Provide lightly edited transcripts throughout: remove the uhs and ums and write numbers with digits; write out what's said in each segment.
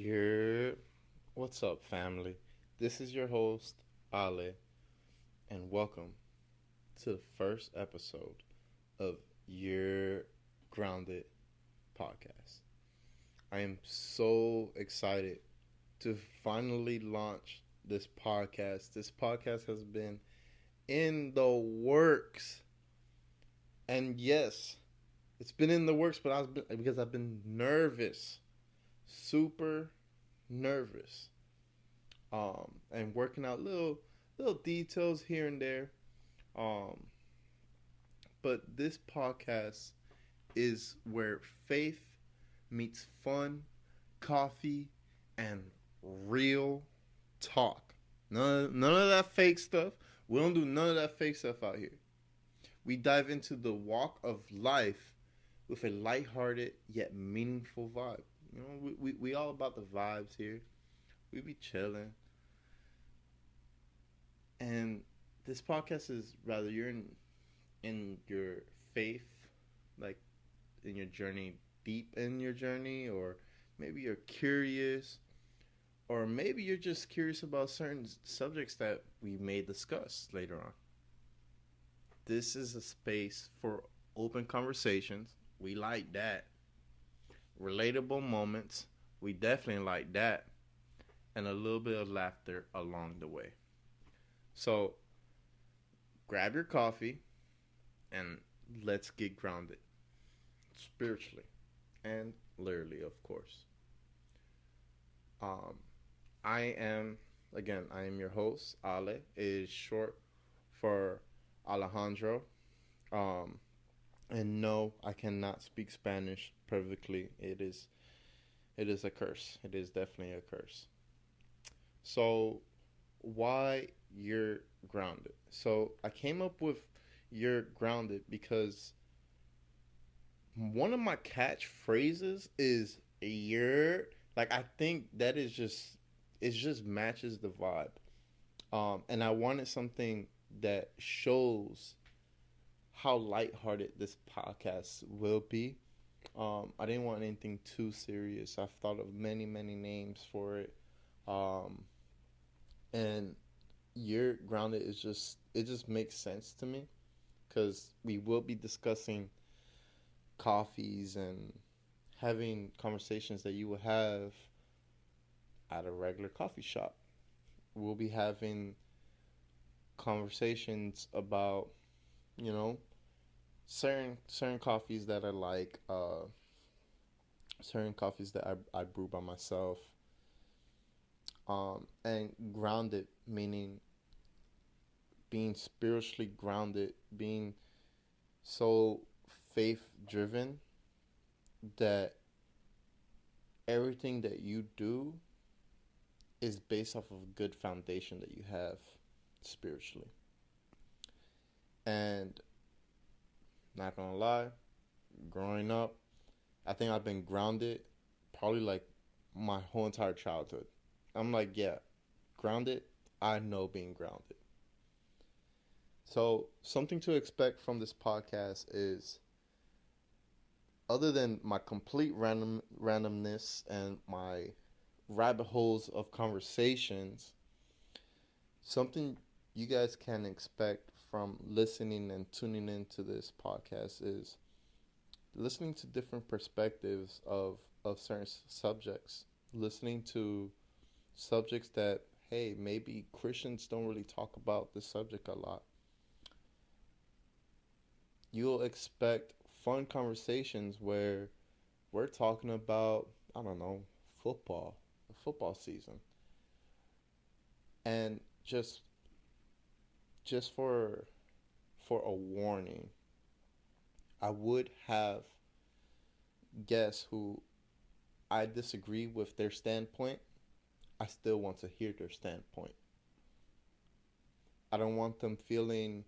Yeah, what's up, family? This is your host, Ale, and welcome to the first episode of Your Grounded podcast. I am so excited to finally launch this podcast. This podcast has been in the works, and yes, it's been in the works, but because I've been nervous, super nervous. And working out little details here and there. Um, but this podcast is where faith meets fun, coffee, and real talk. None of that fake stuff. We don't do none of that fake stuff out here. We dive into the walk of life with a lighthearted yet meaningful vibe. You know, we all about the vibes here. We be chilling. And this podcast is rather you're in your faith, like in your journey, deep in your journey, or maybe you're curious, or maybe you're just curious about certain subjects that we may discuss later on. This is a space for open conversations. We like that. Relatable moments. We definitely like that. And a little bit of laughter along the way. So grab your coffee and let's get grounded spiritually and literally, of course. Um, I am your host. Ale is short for Alejandro. Um, and no, I cannot speak Spanish perfectly. It is a curse. It is definitely a curse. So why you're grounded? So I came up with you're grounded because one of my catchphrases is you're like I think that is just it just matches the vibe. And I wanted something that shows how lighthearted this podcast will be. I didn't want anything too serious. I've thought of many names for it. Um, and your grounded is just it just makes sense to me because we will be discussing coffees and having conversations that you would have at a regular coffee shop. We'll be having conversations about you know certain coffees that I like, certain coffees that I brew by myself, and grounded meaning being spiritually grounded, being so faith driven that everything that you do is based off of a good foundation that you have spiritually. And not gonna lie, growing up, I think I've been grounded probably like my whole entire childhood. I'm like, yeah, grounded. I know being grounded. So something to expect from this podcast is other than my complete randomness and my rabbit holes of conversations, something you guys can expect from listening and tuning into this podcast is listening to different perspectives of certain subjects, listening to subjects that, hey, maybe Christians don't really talk about this subject a lot. You'll expect fun conversations where we're talking about, I don't know, football, the football season. And just for a warning, I would have guests who I disagree with their standpoint. I still want to hear their standpoint. I don't want them feeling,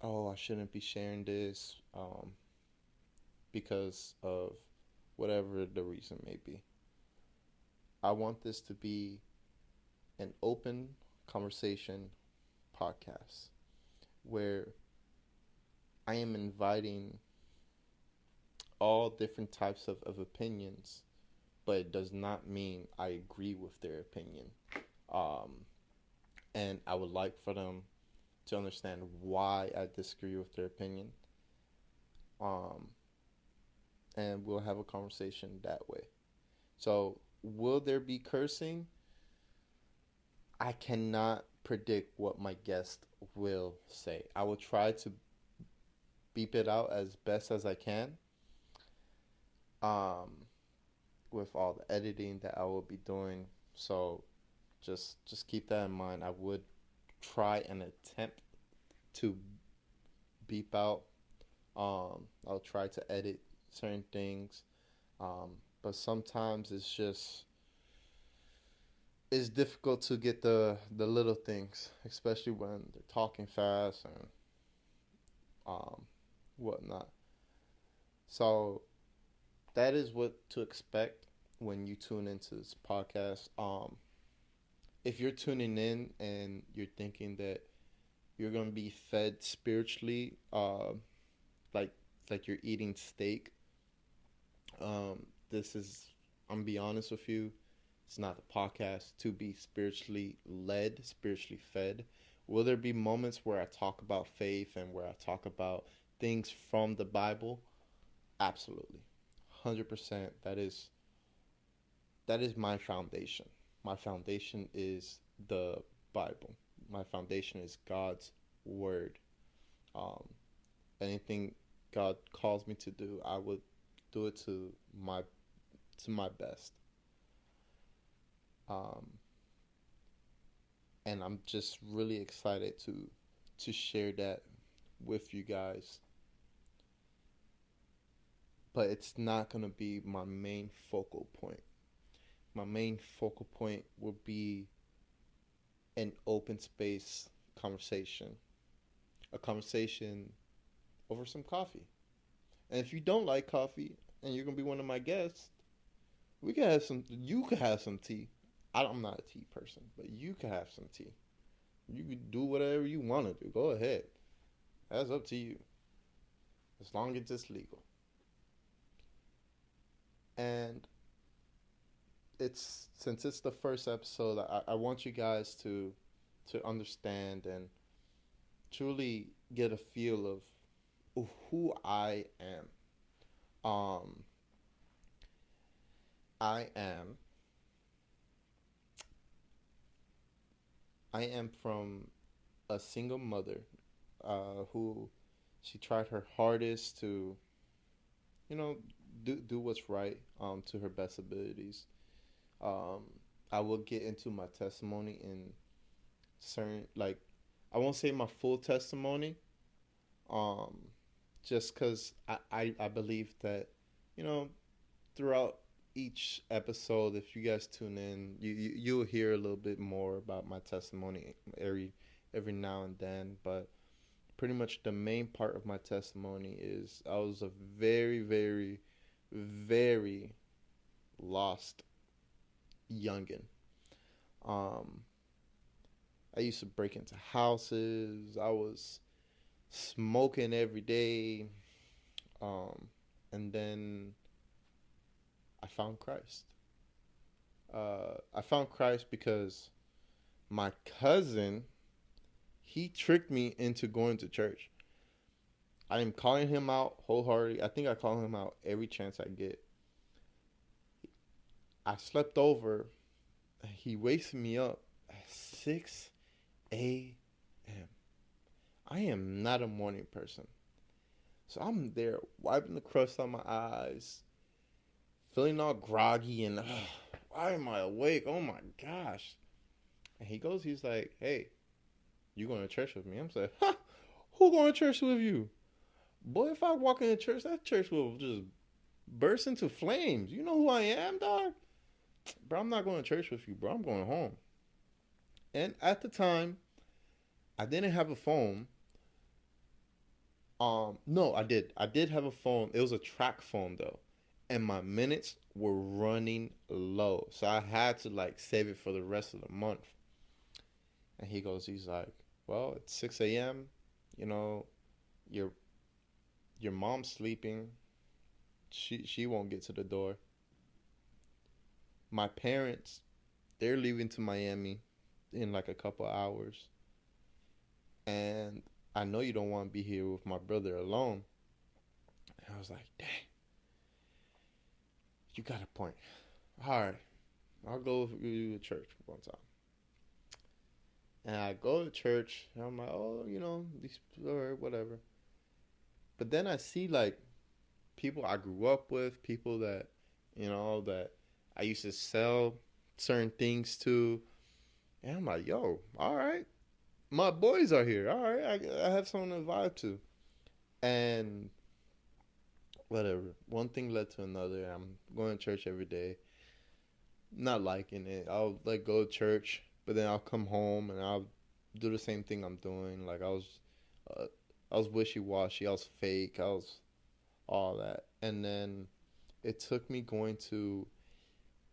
oh, I shouldn't be sharing this because of whatever the reason may be. I want this to be an open conversation podcast where I am inviting all different types of opinions, but it does not mean I agree with their opinion. Um, and I would like for them to understand why I disagree with their opinion. Um, and we'll have a conversation that way. So, will there be cursing? I cannot predict what my guest will say. I will try to beep it out as best as I can. Um, with all the editing that I will be doing. So just keep that in mind. I would try and attempt to beep out. I'll try to edit certain things. But sometimes it's difficult to get the little things, especially when they're talking fast and um, whatnot. So that is what to expect when you tune into this podcast. If you're tuning in and you're thinking that you're gonna be fed spiritually, like like you're eating steak, this is, I'm gonna be honest with you, it's not a podcast to be spiritually led, spiritually fed. Will there be moments where I talk about faith and where I talk about things from the Bible? Absolutely, 100%. That is my foundation. My foundation is the Bible. My foundation is God's word. Um, Anything God calls me to do, I would do it my to my best. Um, and I'm just really excited to share that with you guys. But it's not gonna be my main focal point. My main focal point will be an open space conversation, a conversation over some coffee. And if you don't like coffee and you're gonna be one of my guests, we could have some. You could have some tea. I'm not a tea person, but you could have some tea. You could do whatever you want to do. Go ahead. That's up to you, as long as it's legal. And it's since it's the first episode, I want you guys to understand and truly get a feel of who I am. I am I am from a single mother who she tried her hardest to, you know, do what's right to her best abilities. Um, I will get into my testimony in certain, like, I won't say my full testimony, um, just because I believe that, you know, throughout each episode, if you guys tune in, you'll hear a little bit more about my testimony every now and then. But pretty much the main part of my testimony is I was a very, very, very lost youngin. Um, I used to break into houses. I was smoking every day. Um, and then I found Christ. I found Christ because my cousin, he tricked me into going to church. I am calling him out wholeheartedly. I think I call him out every chance I get. I slept over. He wakes me up at 6 a.m. I am not a morning person. So I'm there wiping the crust on my eyes, feeling all groggy and why am I awake? Oh my gosh. And he's like, hey, you going to church with me? I'm saying, ha, who going to church with you? Boy, if I walk into church, that church will just burst into flames. You know who I am, dog? Bro, I'm not going to church with you, bro. I'm going home. And at the time, I didn't have a phone. No, I did. I did have a phone. It was a track phone though, and my minutes were running low, so I had to like save it for the rest of the month. And he's like, well, it's 6 a.m. You know, your your mom's sleeping. She won't get to the door. My parents, they're leaving to Miami in like a couple hours, and I know you don't want to be here with my brother alone. And I was like, dang, you got a point. All right, I'll go with you to church one time. And I go to church, and I'm like, oh, these, all right, whatever. But then I see like people I grew up with, people that, that I used to sell certain things to. And I'm like, yo, all right, my boys are here. All right, I have someone to vibe to. And whatever. One thing led to another. I'm going to church every day. Not liking it. I'll like go to church, but then I'll come home and I'll do the same thing I'm doing. Like uh, I was wishy washy. I was fake. I was all that. And then it took me going to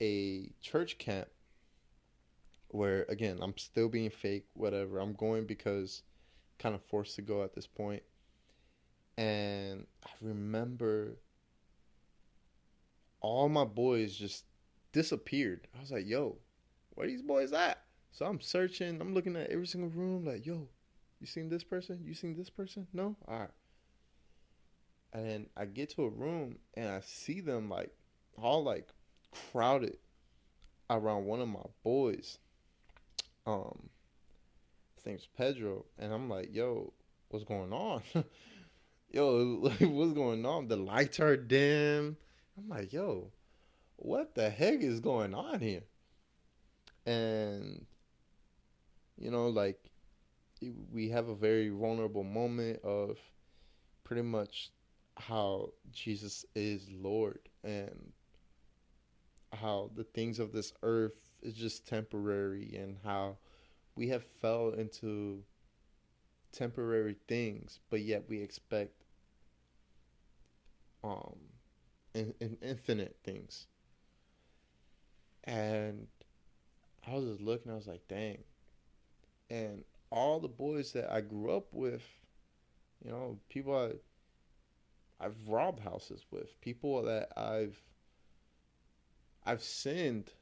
a church camp where again I'm still being fake. Whatever. I'm going because kind of forced to go at this point. And I remember all my boys just disappeared. I was like, yo, where these boys at? So I'm searching, I'm looking at every single room, like, yo, you seen this person? You seen this person? No? All right. And then I get to a room and I see them like all like crowded around one of my boys. Um, his name's Pedro. And I'm like, yo, what's going on? Yo, like, what's going on? The lights are dim. I'm like, yo, what the heck is going on here? And like we have a very vulnerable moment of pretty much how Jesus is Lord and how the things of this earth is just temporary and how we have fell into temporary things, but yet we expect um infinite things. And I was just looking, I was like, dang. And all the boys that I grew up with, people I've robbed houses with, people that I've sinned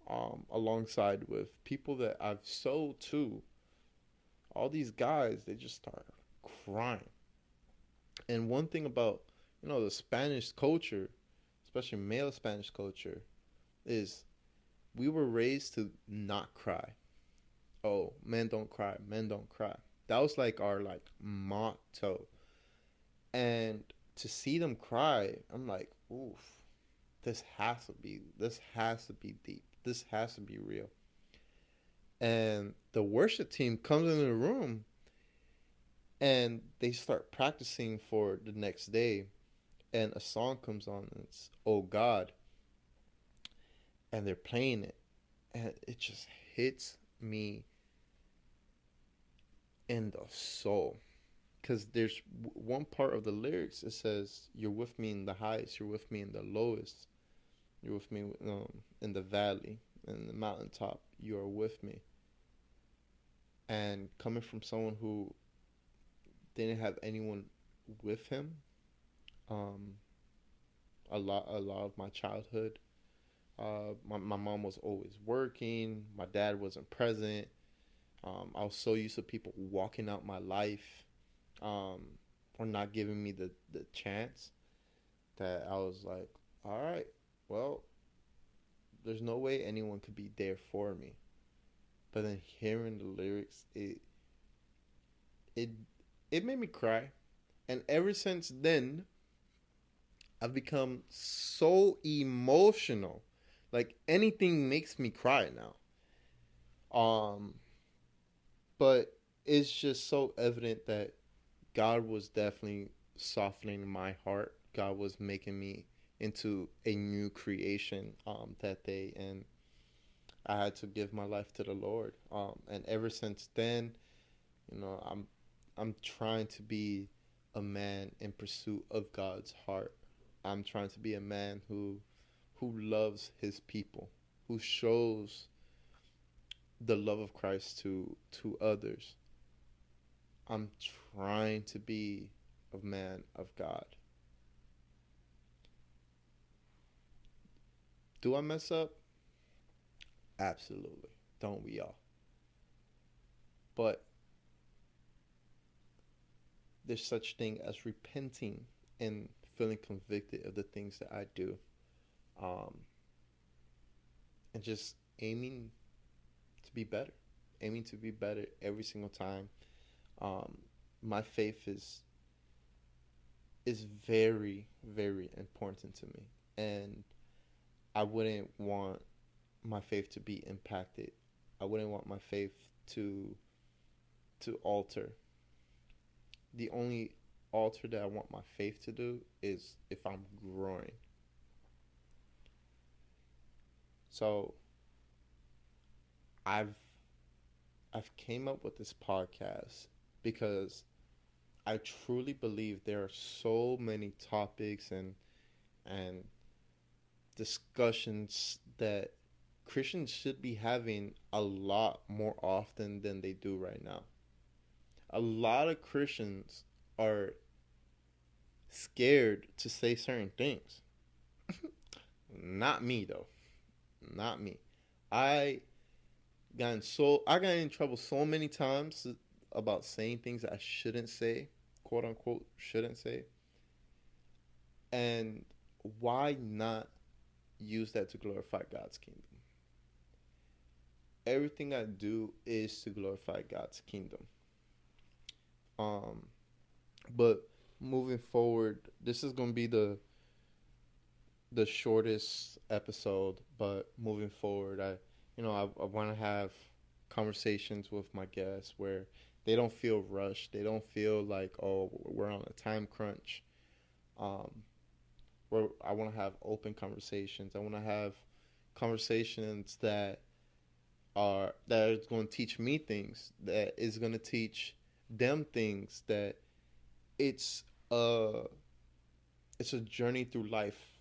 alongside with, people that I've sold to, all these guys, they just start crying. And one thing about, the Spanish culture, especially male Spanish culture, is we were raised to not cry. Oh, men don't cry, men don't cry. That was like our like motto. And to see them cry, I'm like, oof, this has to be deep. This has to be real. And the worship team comes into the room and they start practicing for the next day, and a song comes on and it's Oh God, and they're playing it, and it just hits me in the soul. Because there's one part of the lyrics, it says, you're with me in the highest, you're with me in the lowest, you're with me in the valley, in the mountaintop, you are with me. And coming from someone who didn't have anyone with him, um, a lot of my childhood, my mom was always working, my dad wasn't present. I was so used to people walking out my life, um, or not giving me the chance, that I was like, all right, well, there's no way anyone could be there for me. But then hearing the lyrics, it it made me cry, and ever since then, I've become so emotional. Like anything makes me cry now. But it's just so evident that God was definitely softening my heart. God was making me into a new creation that day, and I had to give my life to the Lord. And ever since then, I'm trying to be a man in pursuit of God's heart. I'm trying to be a man who loves his people, who shows the love of Christ to others. I'm trying to be a man of God. Do I mess up? Absolutely. Don't we all? But there's such thing as repenting and feeling convicted of the things that I do. Um, and just aiming to be better. Aiming to be better every single time. Um, my faith is very, very important to me. And I wouldn't want my faith to be impacted. I wouldn't want my faith to alter. The only alter that I want my faith to do is if I'm growing. So I've I've came up with this podcast because I truly believe there are so many topics and discussions that Christians should be having a lot more often than they do right now. A lot of Christians are scared to say certain things. Not me though. Not me. I I got in trouble so many times about saying things that I shouldn't say, quote unquote shouldn't say. And why not use that to glorify God's kingdom? Everything I do is to glorify God's kingdom. Um, but moving forward, this is gonna be the shortest episode. But moving forward, I want to have conversations with my guests where they don't feel rushed. They don't feel like, oh, we're on a time crunch. Um, where I want to have open conversations. I want to have conversations that is going to teach me things, that is going to teach them things, that it's a it's a journey through life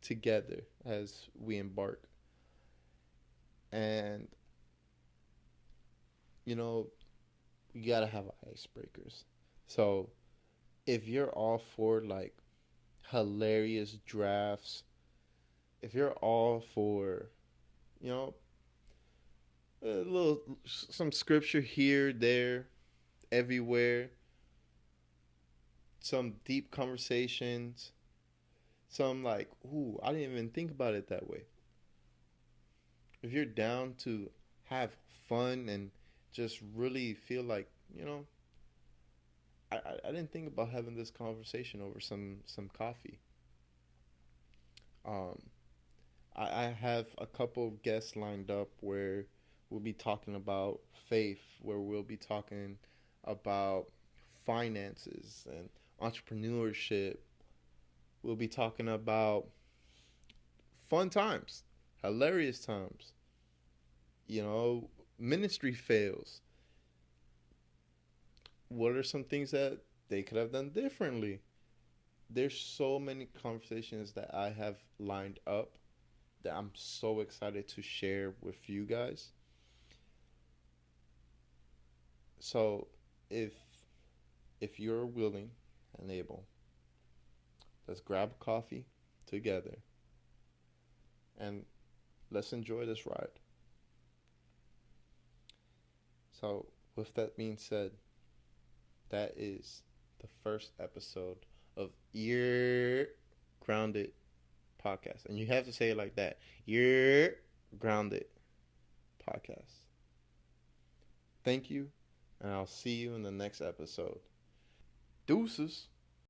together as we embark. And you know, you got to have icebreakers. So, if you're all for like hilarious drafts, if you're all for, you know, a little some scripture here, there, everywhere, some deep conversations, some like, ooh, I didn't even think about it that way. If you're down to have fun and just really feel like, I didn't think about having this conversation over some coffee. Um, I have a couple guests lined up where we'll be talking about faith, where we'll be talking about finances and entrepreneurship. We'll be talking about fun times, hilarious times, ministry fails. What are some things that they could have done differently? There's so many conversations that I have lined up that I'm so excited to share with you guys. So if you're willing and able, let's grab a coffee together and let's enjoy this ride. So with that being said, that is the first episode of You're Grounded podcast. And you have to say it like that. You're Grounded podcast. Thank you, and I'll see you in the next episode. Deuces.